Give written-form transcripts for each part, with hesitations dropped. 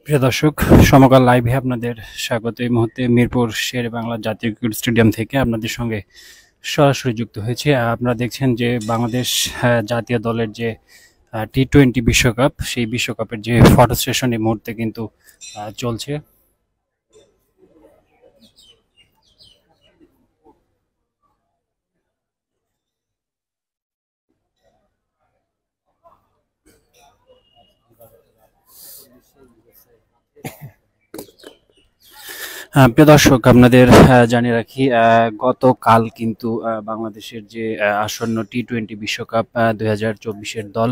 প্রিয় দর্শক, সমকাল লাইভে আপনাদের স্বাগত। এই মুহূর্তে মিরপুর শেরে বাংলা জাতীয় ক্রিকেট স্টেডিয়াম থেকে আপনাদের সঙ্গে সরাসরি যুক্ত হয়েছে। আপনারা দেখছেন যে বাংলাদেশ জাতীয় দলের যে টি-20 বিশ্বকাপ, সেই বিশ্বকাপের যে ফটো সেশন এই মুহূর্তে কিন্তু চলছে। প্রিয় দর্শক, আপনাদের জানিয়ে রাখি, গতকাল কিন্তু বাংলাদেশের যে আসন্ন টি-20 বিশ্বকাপ 2024-এর দল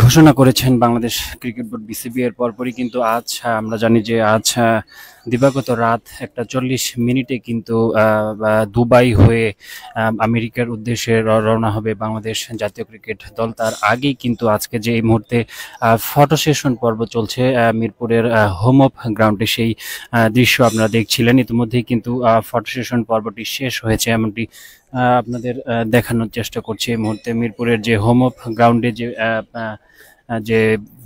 ঘোষণা করেছেন বাংলাদেশ ক্রিকেট বোর্ড বিসিবি। এর পরপরই কিন্তু আজ আমরা জানি যে আজ দিবাগত রাত 1:40 কিন্তু দুবাই হয়ে আমেরিকার উদ্দেশ্যে রওনা হবে বাংলাদেশ জাতীয় ক্রিকেট দল। তার আগেই কিন্তু আজকে যে এই মুহূর্তে ফটো সেশন পর্ব চলছে মিরপুরের হোম অফ গ্রাউন্ডে, সেই দৃশ্য আপনারা দেখছিলেন। ইতিমধ্যেই কিন্তু ফটো সেশন পর্বটি শেষ হয়েছে, এমনটি আপনাদের দেখানোর চেষ্টা করছি। এই মুহূর্তে মিরপুরের যে হোম অফ গ্রাউন্ডে যে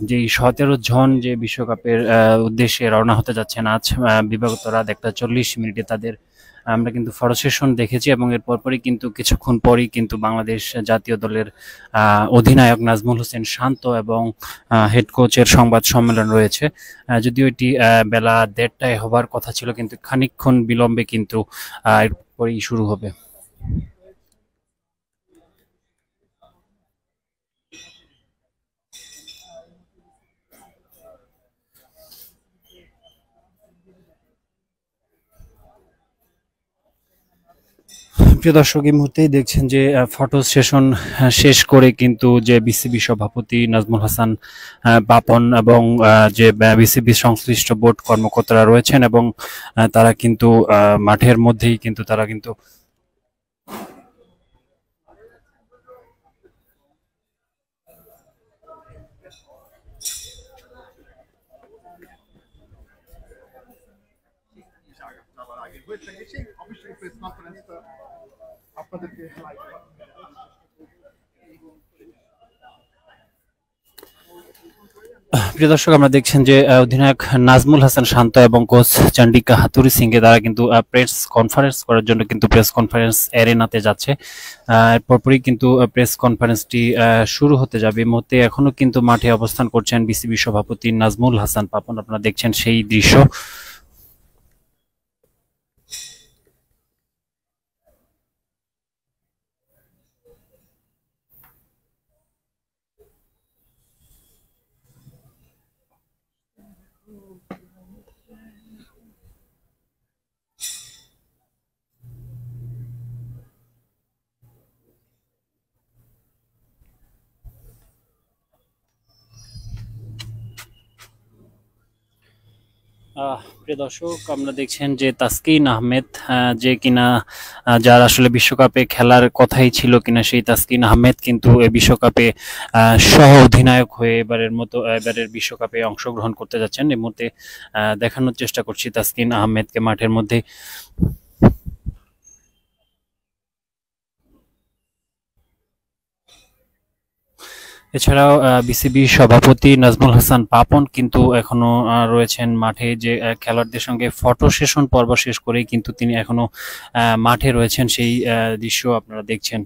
যেই 17 জন যে বিশ্বকাপের উদ্দেশ্যে রওনা হতে যাচ্ছেন আজ দিবাগত রাত 1:40 তাদের আমরা কিন্তু ফটো সেশন দেখেছি, এবং এর পরপরই কিন্তু কিছুক্ষণ পরই কিন্তু বাংলাদেশ জাতীয় দলের অধিনায়ক নাজমুল হোসেন শান্ত এবং হেড কোচের সংবাদ সম্মেলন রয়েছে। যদিও এটি বেলা 1:30টায় হবার কথা ছিল, কিন্তু খানিকক্ষণ বিলম্বে কিন্তু এরপরই শুরু হবে। প্রিয় দর্শক, এই মুহূর্তেই দেখছেন যে ফটো সেশন শেষ করে কিন্তু যে বিসিবি সভাপতি নাজমুল হাসান পাপন এবং যে বিসিবি সংশ্লিষ্ট বোর্ড কর্মকর্তারা রয়েছেন, এবং তারা কিন্তু মাঠের মধ্যেই কিন্তু তারা কিন্তু প্রিয় দর্শক, আমরা দেখছেন যে অধিনায়ক নাজমুল হাসান শান্ত এবং কোচ চন্ডিকা হাতুরি সিংকে তারা কিন্তু প্রেস কনফারেন্স করার জন্য কিন্তু প্রেস কনফারেন্স এরেনাতে যাচ্ছে। এরপরই কিন্তু প্রেস কনফারেন্সটি শুরু হতে যাবে। এই মুহূর্তে এখনো কিন্তু মাঠে অবস্থান করছেন বিসিবি সভাপতি নাজমুল হাসান পাপন, আপনারা দেখছেন সেই দৃশ্য। প্রিয় দর্শক, আপনারা দেখছেন যে তাসকিন আহমেদ, যে কিনা যার আসলে বিশ্বকাপে খেলার কথাই ছিল কিনা, সেই তাসকিন আহমেদ কিন্তু এই বিশ্বকাপে সহ অধিনায়ক হয়ে এবারের বিশ্বকাপে অংশগ্রহণ করতে যাচ্ছেন। এই মুহূর্তে দেখানোর চেষ্টা করছি তাসকিন আহমেদকে মাঠের মধ্যে। এছাড়াও বিসিবি সভাপতি নাজমুল হাসান পাপন কিন্তু এখনো রয়েছেন মাঠে, যে খেলোয়াড়দের সঙ্গে ফটো সেশন পর্ব শেষ করেই কিন্তু তিনি এখনো মাঠে রয়েছেন, সেই দৃশ্য আপনারা দেখছেন।